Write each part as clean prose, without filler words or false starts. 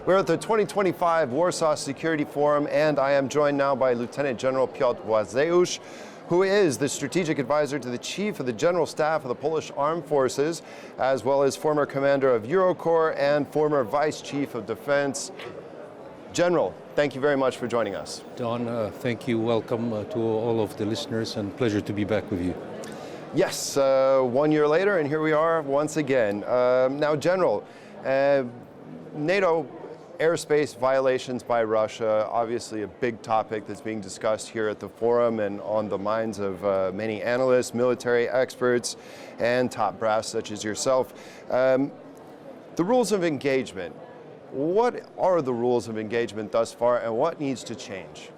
We're at the 2025 Warsaw Security Forum, and I am joined now by Lieutenant General Piotr Błazeusz, who is the strategic advisor to the Chief of the General Staff of the Polish Armed Forces, as well as former commander of Eurocorps and former Vice Chief of Defense. General, thank you very much for joining us. Don, thank you. Welcome to all of the listeners, and pleasure to be back with you. Yes, 1 year later, and here we are once again. Now, General, NATO airspace violations by Russia, obviously a big topic that's being discussed here at the forum and on the minds of many analysts, military experts, and top brass such as yourself. The rules of engagement. What are the rules of engagement thus far, and what needs to change?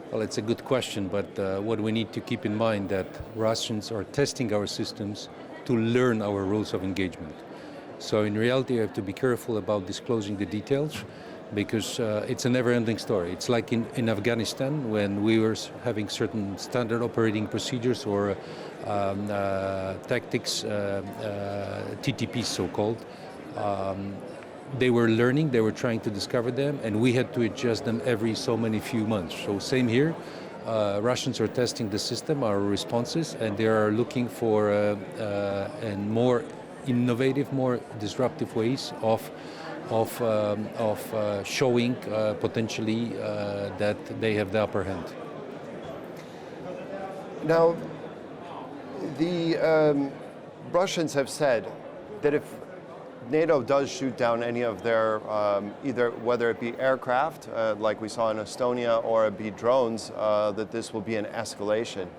Well, it's a good question, but what we need to keep in mind that Russians are testing our systems to learn our rules of engagement. So in reality, you have to be careful about disclosing the details, because it's a never-ending story. It's like in Afghanistan, when we were having certain standard operating procedures or tactics, TTP so-called. They were learning, they were trying to discover them, and we had to adjust them every so many few months. So same here, Russians are testing the system, our responses, and they are looking for and more innovative, more disruptive ways of showing potentially that they have the upper hand. Now, the Russians have said that if NATO does shoot down any of their, either whether it be aircraft, like we saw in Estonia, or it be drones, that this will be an escalation.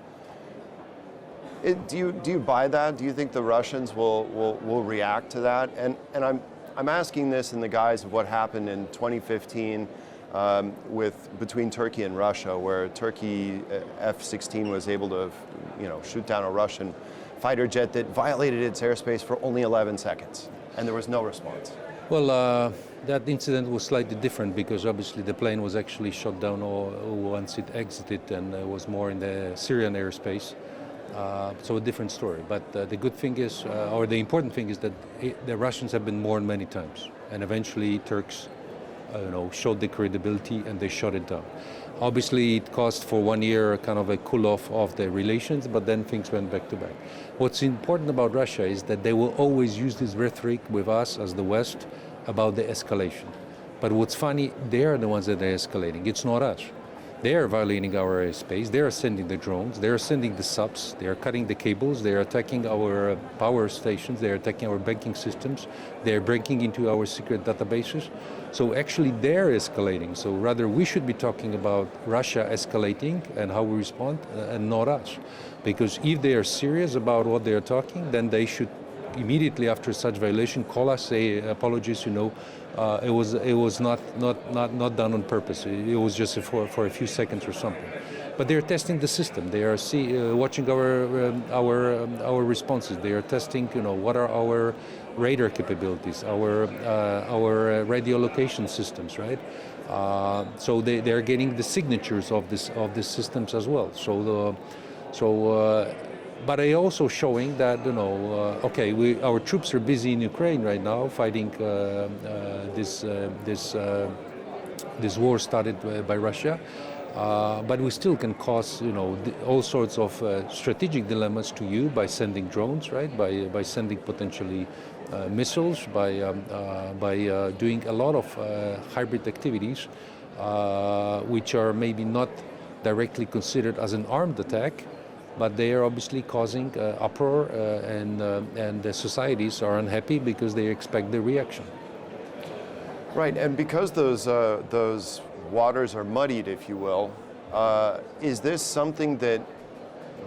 Do you buy that? Do you think the Russians will react to that? And I'm asking this in the guise of what happened in 2015 between Turkey and Russia, where Turkey F-16 was able to, shoot down a Russian fighter jet that violated its airspace for only 11 seconds, and there was no response. Well, that incident was slightly different because obviously the plane was actually shot down once it exited and was more in the Syrian airspace. So a different story. But the good thing is, or the important thing is that the Russians have been warned many times, and eventually Turks, showed the credibility and they shut it down. Obviously, it caused for 1 year kind of a cool-off of the relations, but then things went back to back. What's important about Russia is that they will always use this rhetoric with us as the West about the escalation. But what's funny, they are the ones that are escalating. It's not us. They are violating our airspace. They are sending the drones. They are sending the subs. They are cutting the cables. They are attacking our power stations. They are attacking our banking systems. They are breaking into our secret databases. So actually they're escalating. So rather we should be talking about Russia escalating and how we respond, and not us. Because if they are serious about what they are talking, then they should immediately after such violation call us, say apologies, it was not done on purpose. It was just for a few seconds or something. But they are testing the system. They are watching our responses. They are testing, what are our radar capabilities, our radio location systems, right? So they are getting the signatures of these systems as well. But they also showing that, our troops are busy in Ukraine right now fighting this war started by Russia. But we still can cause, all sorts of strategic dilemmas to you by sending drones, right? By sending potentially missiles, by doing a lot of hybrid activities, which are maybe not directly considered as an armed attack, but they are obviously causing uproar, and the societies are unhappy because they expect the reaction. Right, and because those waters are muddied, if you will, is this something that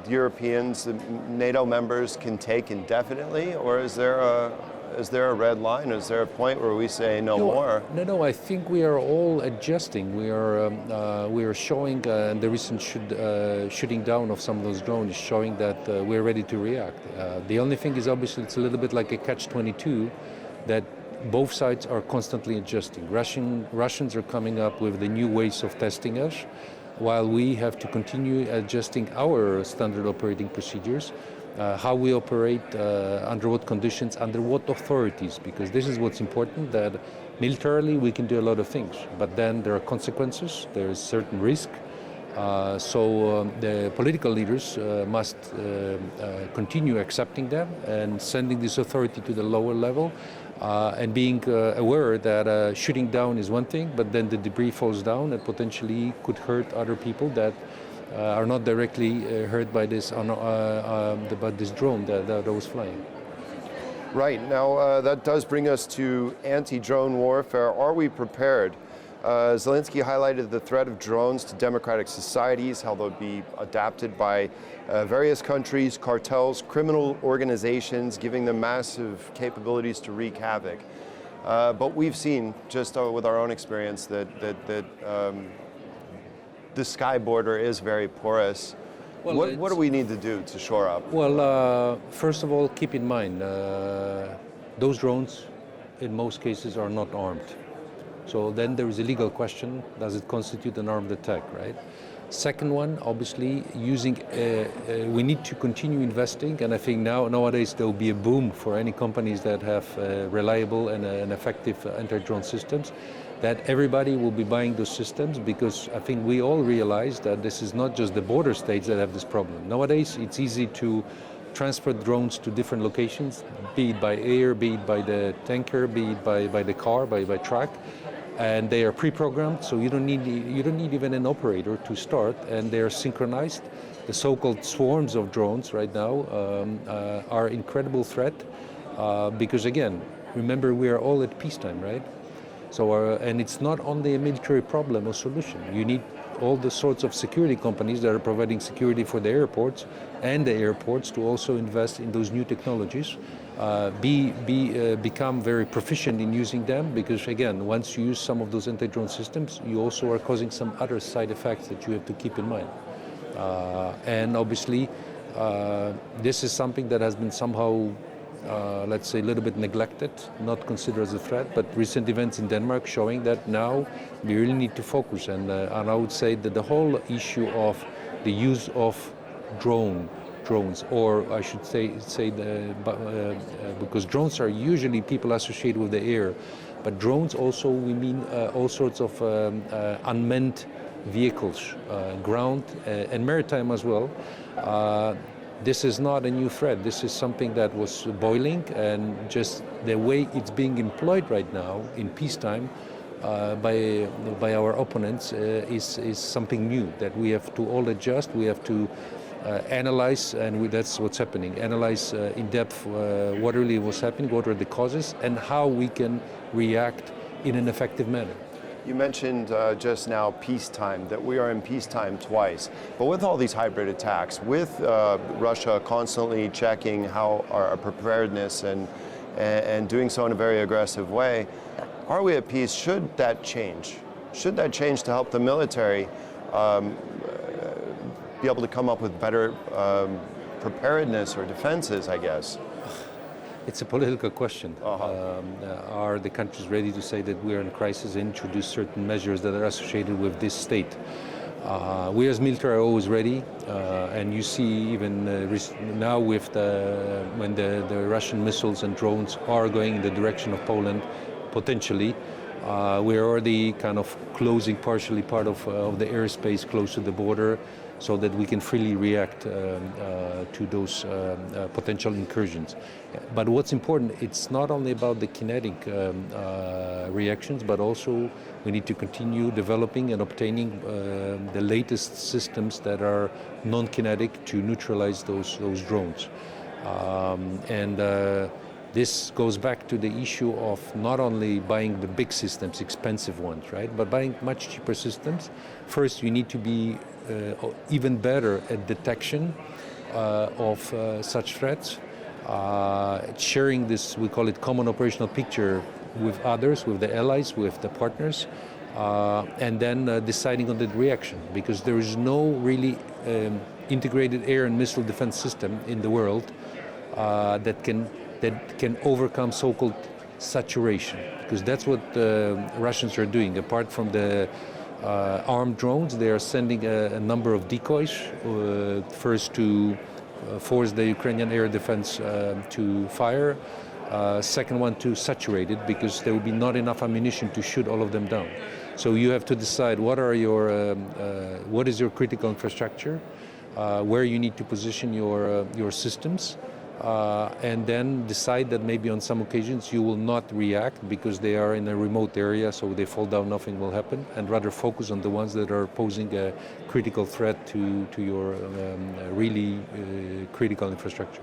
Europeans, the NATO members, can take indefinitely, or is there a red line? Is there a point where we say no more? No. I think we are all adjusting. We are showing the recent shooting down of some of those drones is showing that we're ready to react. The only thing is obviously it's a little bit like a catch-22 that both sides are constantly adjusting. Russians are coming up with the new ways of testing us, while we have to continue adjusting our standard operating procedures, how we operate, under what conditions, under what authorities, because this is what's important, that Militarily, we can do a lot of things, but then there are consequences, there is certain risk. So the political leaders must continue accepting them and sending this authority to the lower level and being aware that shooting down is one thing, but then the debris falls down and potentially could hurt other people that are not directly hurt by this drone that was flying. Right. Now, that does bring us to anti-drone warfare. Are we prepared? Zelensky highlighted the threat of drones to democratic societies, how they'll be adapted by various countries, cartels, criminal organizations, giving them massive capabilities to wreak havoc. But we've seen, just with our own experience, that the sky border is very porous. Well, what do we need to do to shore up? Well, first of all, keep in mind, those drones, in most cases, are not armed. So then there is a legal question, does it constitute an armed attack, right? Second one, obviously, we need to continue investing, and I think nowadays there will be a boom for any companies that have reliable and effective anti-drone systems, that everybody will be buying those systems, because I think we all realize that this is not just the border states that have this problem. Nowadays, it's easy to transfer drones to different locations, be it by air, be it by the tanker, be it by the car, by truck. And they are pre-programmed, so you don't need even an operator to start, and they are synchronized. The so-called swarms of drones right now are an incredible threat because, again, remember, we are all at peacetime, right? So, and it's not only a military problem or solution. You need all the sorts of security companies that are providing security for the airports and the airports to also invest in those new technologies. Become very proficient in using them, because again, once you use some of those anti-drone systems, you also are causing some other side effects that you have to keep in mind. And obviously, this is something that has been somehow, let's say, a little bit neglected, not considered as a threat, but recent events in Denmark showing that now we really need to focus. And I would say that the whole issue of the use of drones, or I should say because drones are usually people associated with the air, but drones also, we mean all sorts of unmanned vehicles, ground and maritime as well. This is not a new threat. This is something that was boiling, and just the way it's being employed right now in peacetime by our opponents is something new that we have to all adjust. We have to analyze, and that's what's happening. Analyze in depth what really was happening, what are the causes, and how we can react in an effective manner. You mentioned just now peacetime, that we are in peacetime twice. But with all these hybrid attacks, with Russia constantly checking how our preparedness and doing so in a very aggressive way, are we at peace? Should that change? Should that change to help the military be able to come up with better preparedness or defenses, I guess? It's a political question. Are the countries ready to say that we are in crisis and introduce certain measures that are associated with this state? We as military are always ready, and you see even now with when the Russian missiles and drones are going in the direction of Poland, potentially, we're already kind of closing partially part of the airspace close to the border, so that we can freely react to those potential incursions. But what's important, it's not only about the kinetic reactions, but also we need to continue developing and obtaining the latest systems that are non-kinetic to neutralize those drones. This goes back to the issue of not only buying the big systems, expensive ones, right, but buying much cheaper systems. First, you need to be even better at detection of such threats, sharing this, we call it common operational picture, with others, with the allies, with the partners, and then deciding on the reaction, because there is no really integrated air and missile defense system in the world that can overcome so-called saturation, because that's what the Russians are doing. Apart from the armed drones, they are sending a number of decoys, first to force the Ukrainian air defense to fire, Second one, to saturate it, because there will be not enough ammunition to shoot all of them down. So you have to decide what is your critical infrastructure, where you need to position your systems, and then decide that maybe on some occasions you will not react because they are in a remote area, so they fall down, nothing will happen, and rather focus on the ones that are posing a critical threat to your really critical infrastructure.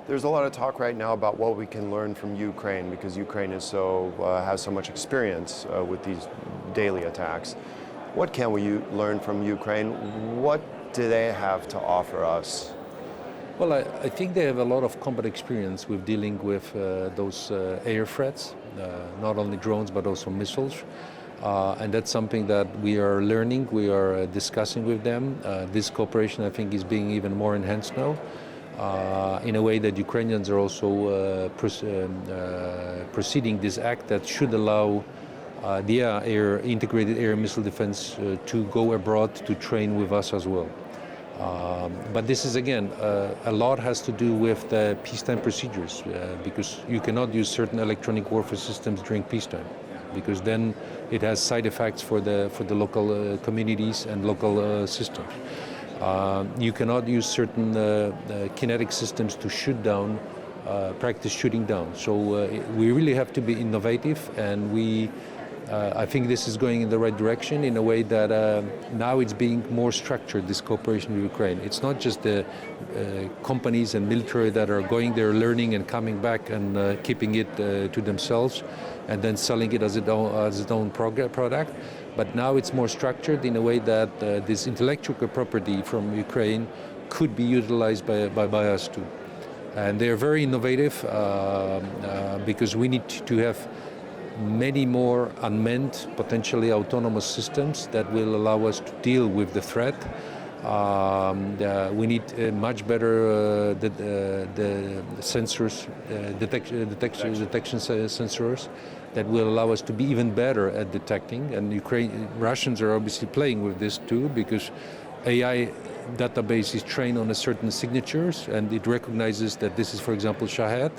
There's a lot of talk right now about what we can learn from Ukraine, because Ukraine is has so much experience with these daily attacks. What can we learn from Ukraine? What do they have to offer us? Well, I think they have a lot of combat experience with dealing with those air threats, not only drones but also missiles. And that's something that we are learning, we are discussing with them. This cooperation, I think, is being even more enhanced now. In a way that Ukrainians are also proceeding this act that should allow the integrated air missile defense to go abroad to train with us as well. But this is, again, a lot has to do with the peacetime procedures, because you cannot use certain electronic warfare systems during peacetime, because then it has side effects for the local communities and local systems. You cannot use certain kinetic systems to shoot down, practice shooting down. So we really have to be innovative, and I think this is going in the right direction in a way that now it's being more structured, this cooperation with Ukraine. It's not just the companies and military that are going there, learning and coming back and keeping it to themselves and then selling it as its own product. But now it's more structured in a way that this intellectual property from Ukraine could be utilized by us too. And they're very innovative because we need to have many more unmanned, potentially autonomous systems that will allow us to deal with the threat. We need much better the sensors, detection sensors that will allow us to be even better at detecting. And Russians are obviously playing with this too, because AI database is trained on a certain signatures, and it recognizes that this is, for example, Shahed.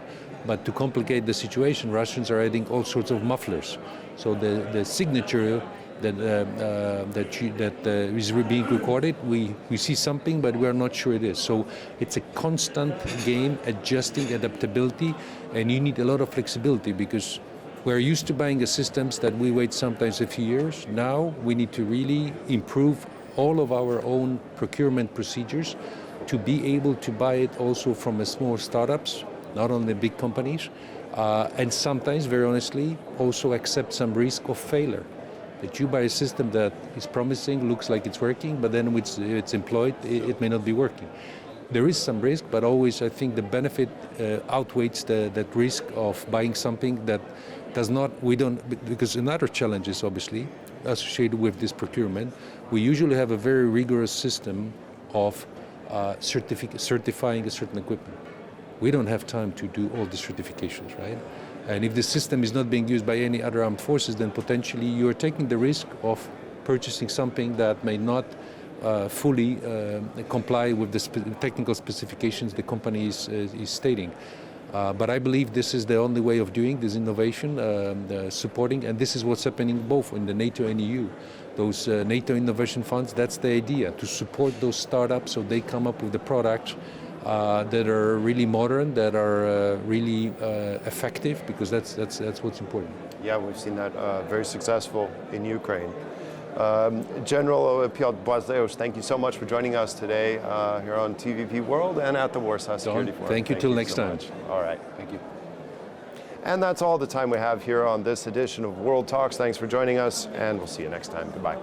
But to complicate the situation, Russians are adding all sorts of mufflers. So the signature that is being recorded, we see something, but we are not sure it is. So it's a constant game, adjusting, adaptability, and you need a lot of flexibility, because we're used to buying the systems that we wait sometimes a few years. Now we need to really improve all of our own procurement procedures to be able to buy it also from small startups, not only big companies, and sometimes, very honestly, also accept some risk of failure. That you buy a system that is promising, looks like it's working, but then when it's employed, it may not be working. There is some risk, but always I think the benefit outweighs that risk of buying something that does not, because another challenge is obviously associated with this procurement. We usually have a very rigorous system of certifying a certain equipment. We don't have time to do all the certifications, right? And if the system is not being used by any other armed forces, then potentially you are taking the risk of purchasing something that may not fully comply with the technical specifications the company is stating. But I believe this is the only way of doing this innovation, supporting, and this is what's happening both in the NATO and EU. Those NATO innovation funds, that's the idea, to support those startups so they come up with the products that are really modern, that are really effective, because that's what's important. Yeah, we've seen that very successful in Ukraine. General Piotr Błazeusz, thank you so much for joining us today here on TVP World and at the Warsaw Security Forum. Thank you till next time. Much. All right. Thank you. And that's all the time we have here on this edition of World Talks. Thanks for joining us, and we'll see you next time. Goodbye.